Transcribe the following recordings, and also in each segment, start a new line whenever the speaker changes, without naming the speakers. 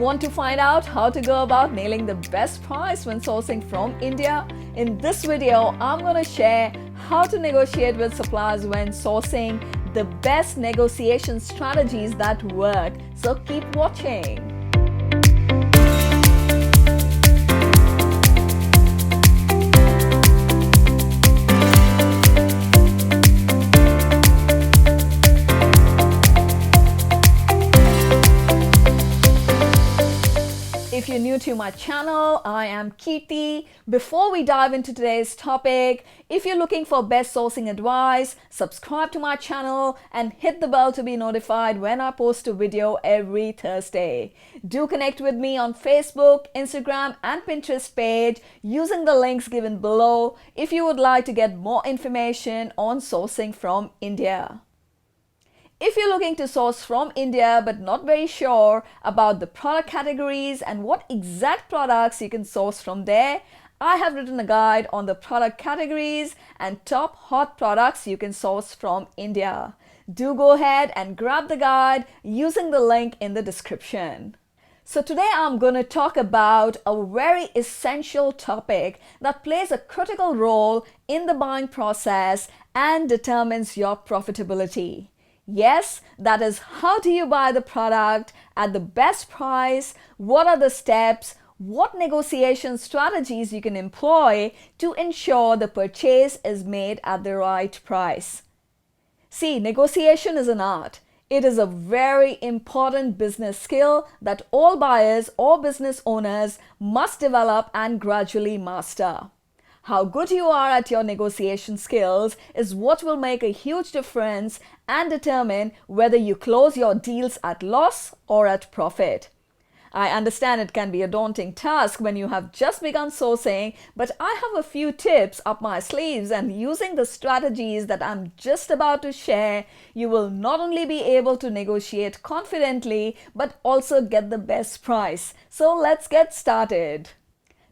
Want to find out how to go about nailing the best price when sourcing from India? In this video, I'm going to share how to negotiate with suppliers when sourcing, the best negotiation strategies that work. So keep watching. If you're new to my channel, I am Kirti. Before we dive into today's topic, if you're looking for best sourcing advice, subscribe to my channel and hit the bell to be notified when I post a video every Thursday. Do connect with me on Facebook, Instagram and Pinterest page using the links given below if you would like to get more information on sourcing from India. If you're looking to source from India but not very sure about the product categories and what exact products you can source from there, I have written a guide on the product categories and top hot products you can source from India. Do go ahead and grab the guide using the link in the description. So today I'm going to talk about a very essential topic that plays a critical role in the buying process and determines your profitability. Yes, that is, how do you buy the product at the best price? What are the steps? What negotiation strategies you can employ to ensure the purchase is made at the right price? See, negotiation is an art. It is a very important business skill that all buyers or business owners must develop and gradually master. How good you are at your negotiation skills is what will make a huge difference and determine whether you close your deals at loss or at profit. I understand it can be a daunting task when you have just begun sourcing, but I have a few tips up my sleeves, and using the strategies that I'm just about to share, you will not only be able to negotiate confidently, but also get the best price. So let's get started.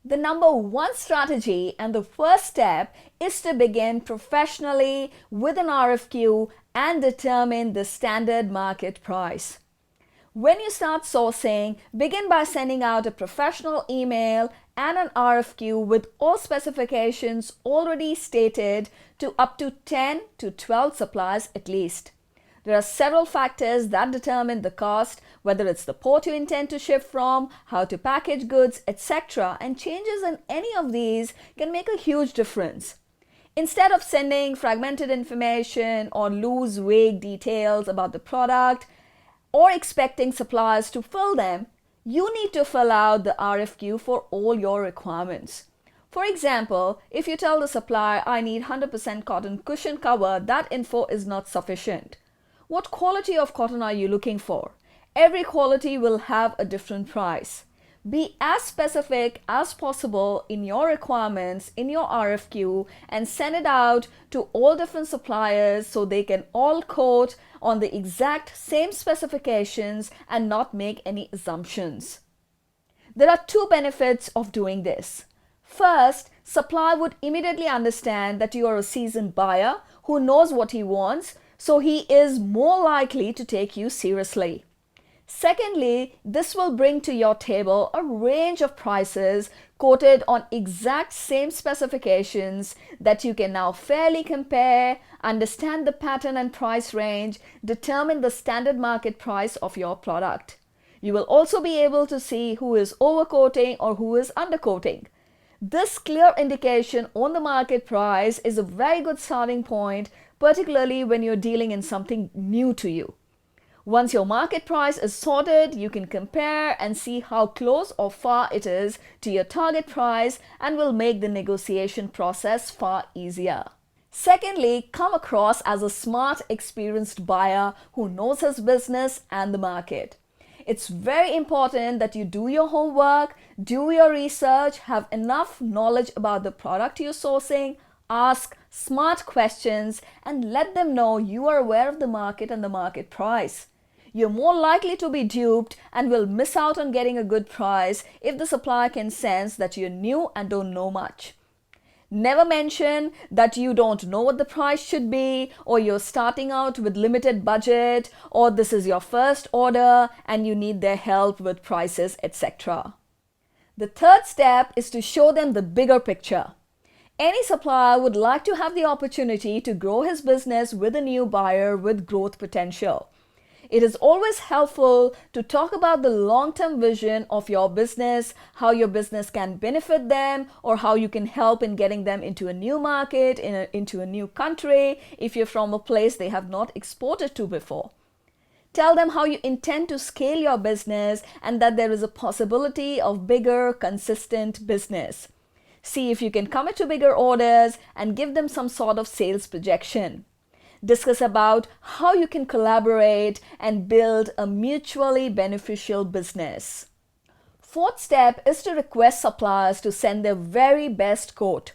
The number one strategy and the first step is to begin professionally with an RFQ and determine the standard market price. When you start sourcing, begin by sending out a professional email and an RFQ with all specifications already stated to up to 10 to 12 suppliers at least. There are several factors that determine the cost, whether it's the port you intend to ship from, how to package goods, etc., and changes in any of these can make a huge difference. Instead of sending fragmented information or loose, vague details about the product or expecting suppliers to fill them, you need to fill out the RFQ for all your requirements. For example, if you tell the supplier, I need 100% cotton cushion cover, that info is not sufficient. What quality of cotton are you looking for? Every quality will have a different price. Be as specific as possible in your requirements in your RFQ and send it out to all different suppliers so they can all quote on the exact same specifications and not make any assumptions. There are two benefits of doing this. First, supplier would immediately understand that you are a seasoned buyer who knows what he wants, so he is more likely to take you seriously. Secondly, this will bring to your table a range of prices quoted on exact same specifications that you can now fairly compare, understand the pattern and price range, determine the standard market price of your product. You will also be able to see who is overquoting or who is underquoting. This clear indication on the market price is a very good starting point, particularly when you're dealing in something new to you. Once your market price is sorted, you can compare and see how close or far it is to your target price and will make the negotiation process far easier. Secondly, come across as a smart, experienced buyer who knows his business and the market. It's very important that you do your homework, do your research, have enough knowledge about the product you're sourcing, ask smart questions, and let them know you are aware of the market and the market price. You're more likely to be duped and will miss out on getting a good price if the supplier can sense that you're new and don't know much. Never mention that you don't know what the price should be, or you're starting out with limited budget, or this is your first order and you need their help with prices, etc. The third step is to show them the bigger picture. Any supplier would like to have the opportunity to grow his business with a new buyer with growth potential. It is always helpful to talk about the long-term vision of your business, how your business can benefit them, or how you can help in getting them into a new market, into a new country, if you're from a place they have not exported to before. Tell them how you intend to scale your business and that there is a possibility of bigger, consistent business. See if you can commit to bigger orders and give them some sort of sales projection. Discuss about how you can collaborate and build a mutually beneficial business. Fourth step is to request suppliers to send their very best quote.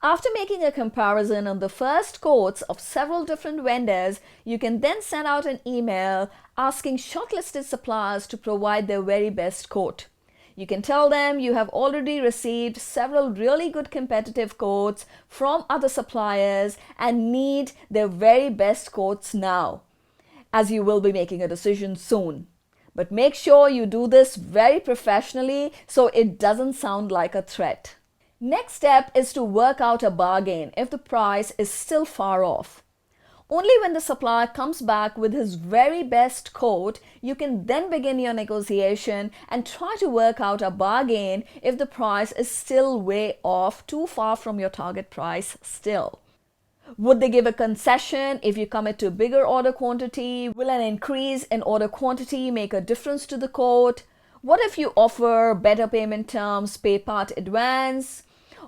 After making a comparison on the first quotes of several different vendors, you can then send out an email asking shortlisted suppliers to provide their very best quote. You can tell them you have already received several really good competitive quotes from other suppliers and need their very best quotes now, as you will be making a decision soon. But make sure you do this very professionally so it doesn't sound like a threat. Next step is to work out a bargain if the price is still far off. Only when the supplier comes back with his very best quote, you can then begin your negotiation and try to work out a bargain if the price is still way off, too far from your target price still. Would they give a concession if you commit to a bigger order quantity? Will an increase in order quantity make a difference to the quote? What if you offer better payment terms, pay part advance?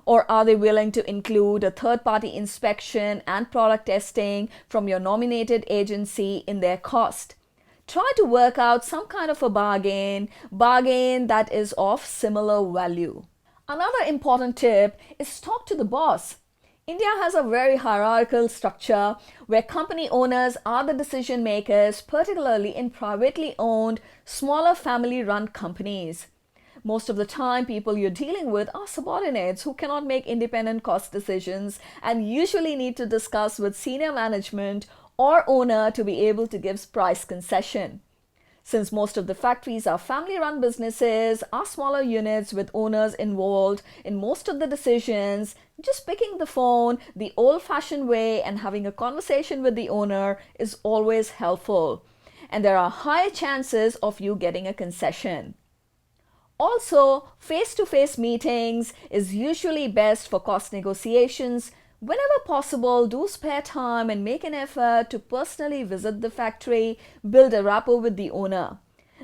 Or are they willing to include a third-party inspection and product testing from your nominated agency in their cost? Try to work out some kind of a bargain that is of similar value. Another important tip is talk to the boss. India has a very hierarchical structure where company owners are the decision makers, particularly in privately owned, smaller family-run companies. Most of the time, people you're dealing with are subordinates who cannot make independent cost decisions and usually need to discuss with senior management or owner to be able to give price concession. Since most of the factories are family-run businesses, are smaller units with owners involved in most of the decisions, just picking the phone the old-fashioned way and having a conversation with the owner is always helpful. And there are higher chances of you getting a concession. Also, face-to-face meetings is usually best for cost negotiations. Whenever possible, do spare time and make an effort to personally visit the factory, build a rapport with the owner.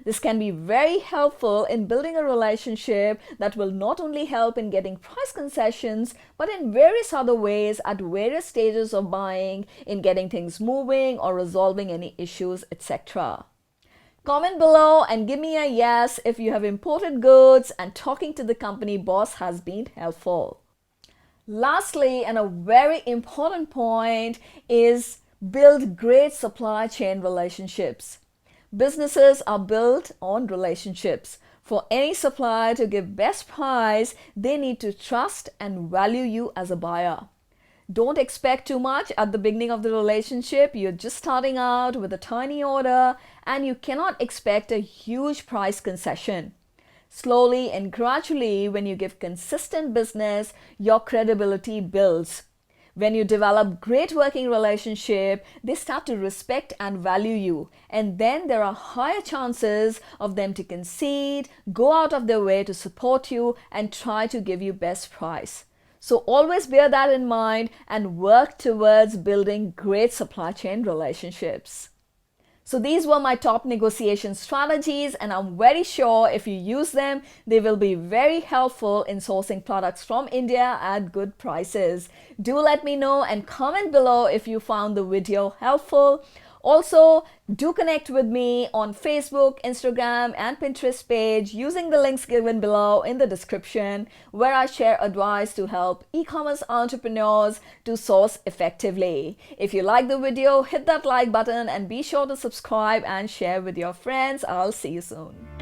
This can be very helpful in building a relationship that will not only help in getting price concessions, but in various other ways at various stages of buying, in getting things moving or resolving any issues, etc. Comment below and give me a yes if you have imported goods and talking to the company boss has been helpful. Lastly, and a very important point, is build great supply chain relationships. Businesses are built on relationships. For any supplier to give best price, they need to trust and value you as a buyer. Don't expect too much at the beginning of the relationship. You're just starting out with a tiny order and you cannot expect a huge price concession. Slowly and gradually, when you give consistent business, your credibility builds. When you develop great working relationship, they start to respect and value you. And then there are higher chances of them to concede, go out of their way to support you and try to give you best price. So always bear that in mind and work towards building great supply chain relationships. So these were my top negotiation strategies, and I'm very sure if you use them, they will be very helpful in sourcing products from India at good prices. Do let me know and comment below if you found the video helpful. Also, do connect with me on Facebook, Instagram, and Pinterest page using the links given below in the description, where I share advice to help e-commerce entrepreneurs to source effectively. If you like the video, hit that like button and be sure to subscribe and share with your friends. I'll see you soon.